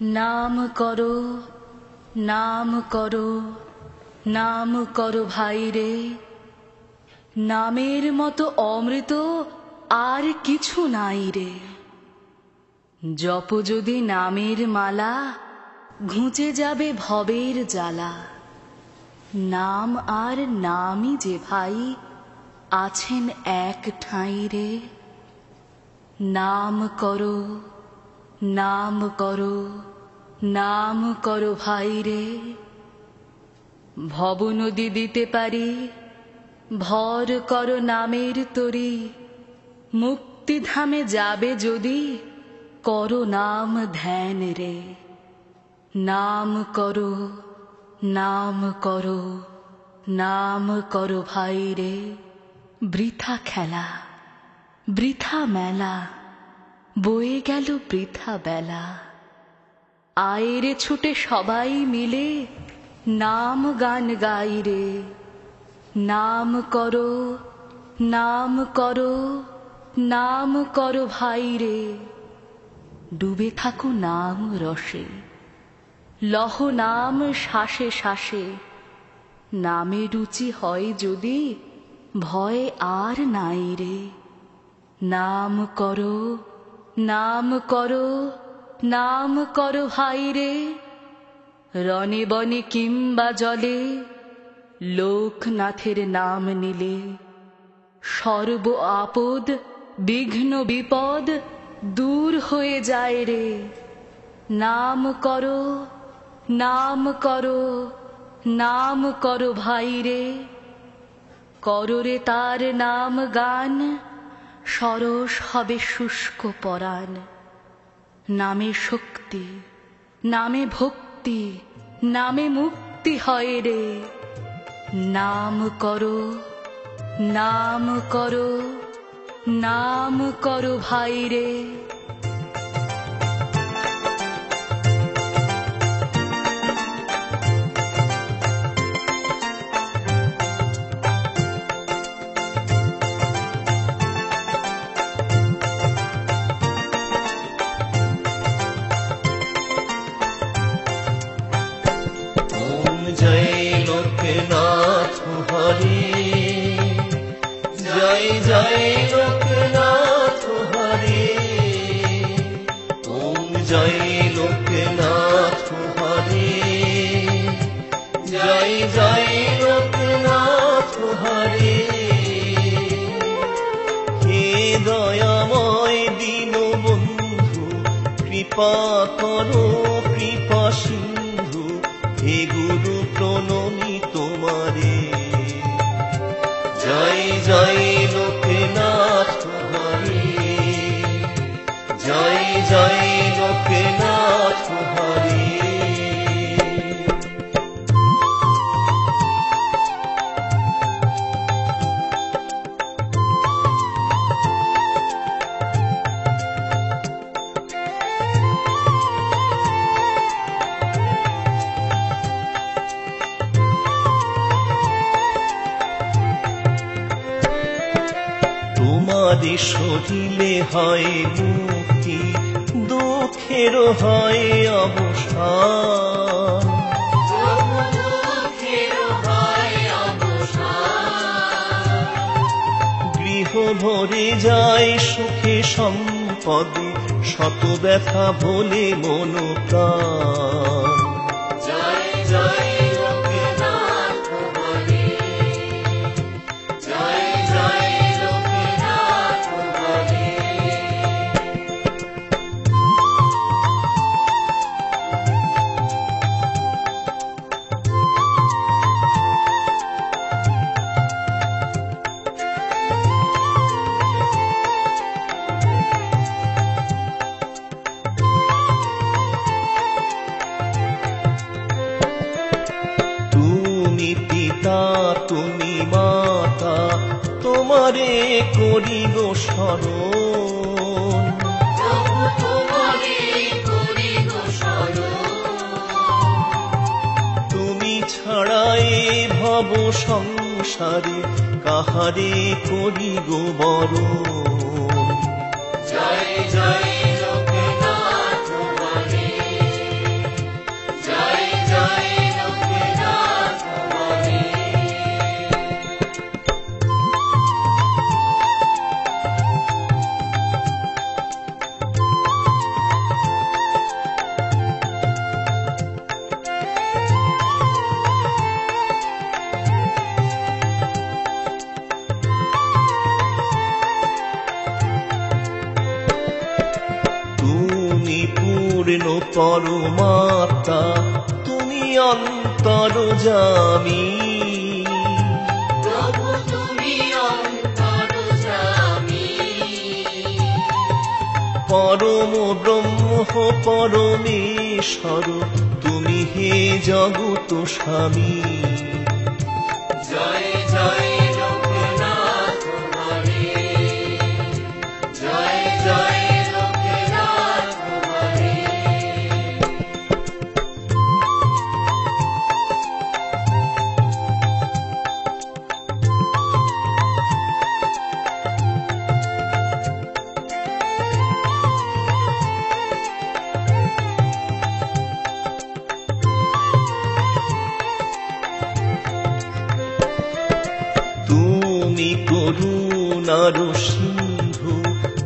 নাম করো, নাম করো, নাম করো ভাই রে। নামের মতো অমৃত আর কিছু নাই রে। জপ যদি নামের মালা, ঘুচে যাবে ভবের জ্বালা। নাম আর নামই যে ভাই, আছেন এক ঠাঁই রে। নাম করো, নাম করো, নাম করো ভাই রে। ভব নদী দিতে পারি, ভর করো নামের তরি। মুক্তিধামে যাবে যদি, করো নাম ধ্যান রে। নাম করো, নাম করো, নাম করো ভাই রে। বৃথা খেলা, বৃথা মেলা, বয়ে গেল বৃথা বেলা। আয়েরে ছুটে সবাই মিলে, নাম গান গাই রে। নাম করো, নাম করো, নাম করো ভাই রে। ডুবে থাকো নাম রসে, লহ নাম শ্বাসে শ্বাসে। নামে রুচি হয় যদি, ভয় আর নাই রে। নাম করো, নাম করো, নাম করো ভাই রে। রণে বনে কিংবা জলে, লোকনাথের নাম নিলে। সর্ব আপদ বিঘ্ন বিপদ দূর হয়ে যায় রে। নাম করো, নাম করো, নাম করো ভাই রে। করো রে তার নাম গান, সরস হবে শুষ্ক পরাণ। নামে শক্তি, নামে ভক্তি, নামে মুক্তি হয় রে। নাম করো, নাম করো, নাম করো ভাই রে। জয় লোকনাথ হরি, জয় জয় লোকনাথ হরি। ওম জয় লোকনাথ হরি, জয় জয় লোকনাথ হরি। হে দয়াময় দীনবন্ধু, কৃপা করো কৃপা সিন্ধু। হে গুরু প্রণমি তোমারে, জয় জয় লোকনাথ হরি, জয় জয় লোকনাথ হরি। তোমারে সহিলে হয় মুক্তি, দুঃখেরও হয় অবসান। গৃহ ভরে যায় সুখে সম্পদে, শত ব্যথা ভোলে মন প্রাণ। জয় জয় লোকনাথ হরি, জয় জয় লোকনাথ হরি। তুমি পিতা তুমি মাতা, তোমারে করিব শরণ। তুমি ছাড়াই ভব সংসারে, কাহারে করিব বরণ। জয় জয় লোকনাথ হরি, পূর্ণ পরমাত্মা তুমি অন্তর্যামী। প্রভু তুমি অন্তর্যামী। পরম ব্রহ্ম পরমেশ্বর তুমি হে জগত স্বামী। জয় জয় লোকনাথ হরে, জয় জয় লোকনাথ হরে। তুমি করুণার সিন্ধু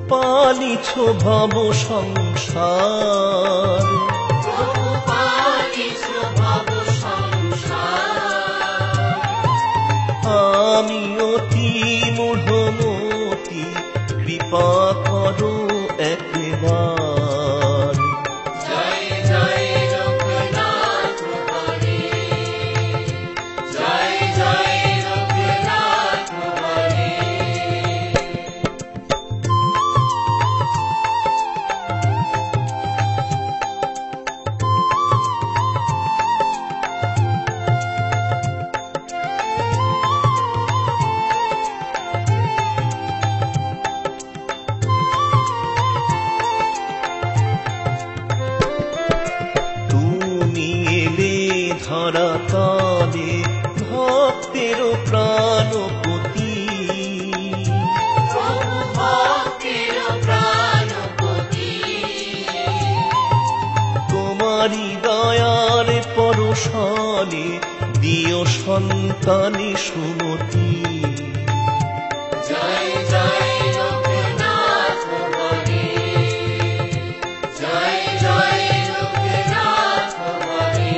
পালিছ ভব সংসার। প্রভু পালিছ ভব সংসার। আমি অতি মূঢ়মতি কৃপা করো একবার। জয় জয় লোকনাথ হরে, জয় জয় লোকনাথ হরে। তুমি এলে ধরা তলে ভক্তের প্রাণপতি। প্রভু ভক্তের প্রাণপতি। তোমারি দয়ার পরশনে দিও সন্তানে সুমতি। জয় জয় লোকনাথ হরে, জয় জয় লোকনাথ হরে।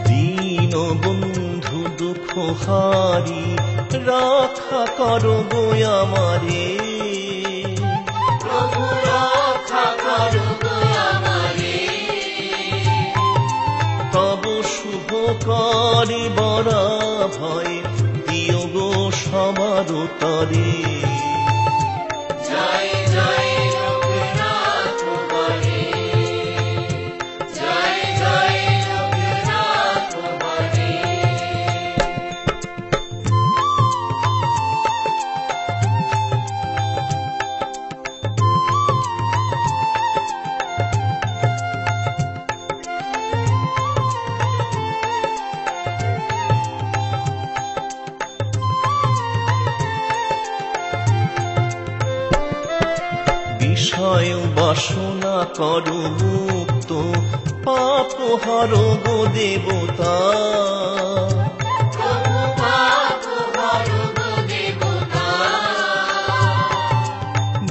দীন বন্ধু দুঃখ হারি রক্ষা করো গো আমারে। প্রভু রক্ষা করো গো আমারে। তব শুভ করে বরা ভয় দিও গো সবার তরে। জয় জয় লোকনাথ হরে, জয় জয় লোকনাথ হরে। বিষয় বাসনা করো মুক্ত পাপ হরো গো দেবতা। প্রভু পাপ হরো গো দেবতা।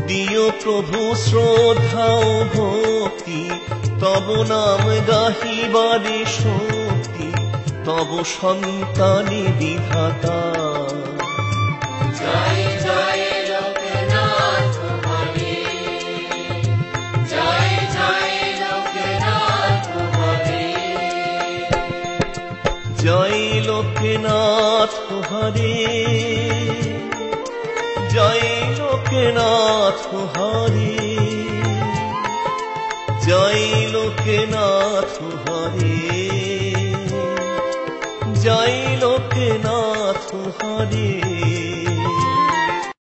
দিও প্রভু শ্রদ্ধা ও ভক্তি তব নাম গাহিবারে শক্তি তব সন্তানে বিধাতা। জয় জয় লোকনাথ হরে, জয় জয় লোকনাথ হরে। জয় লোকনাথ হরে, জয় লোকনাথ হরে, জয় লোকনাথ হরে, জয় লোকনাথ হরে।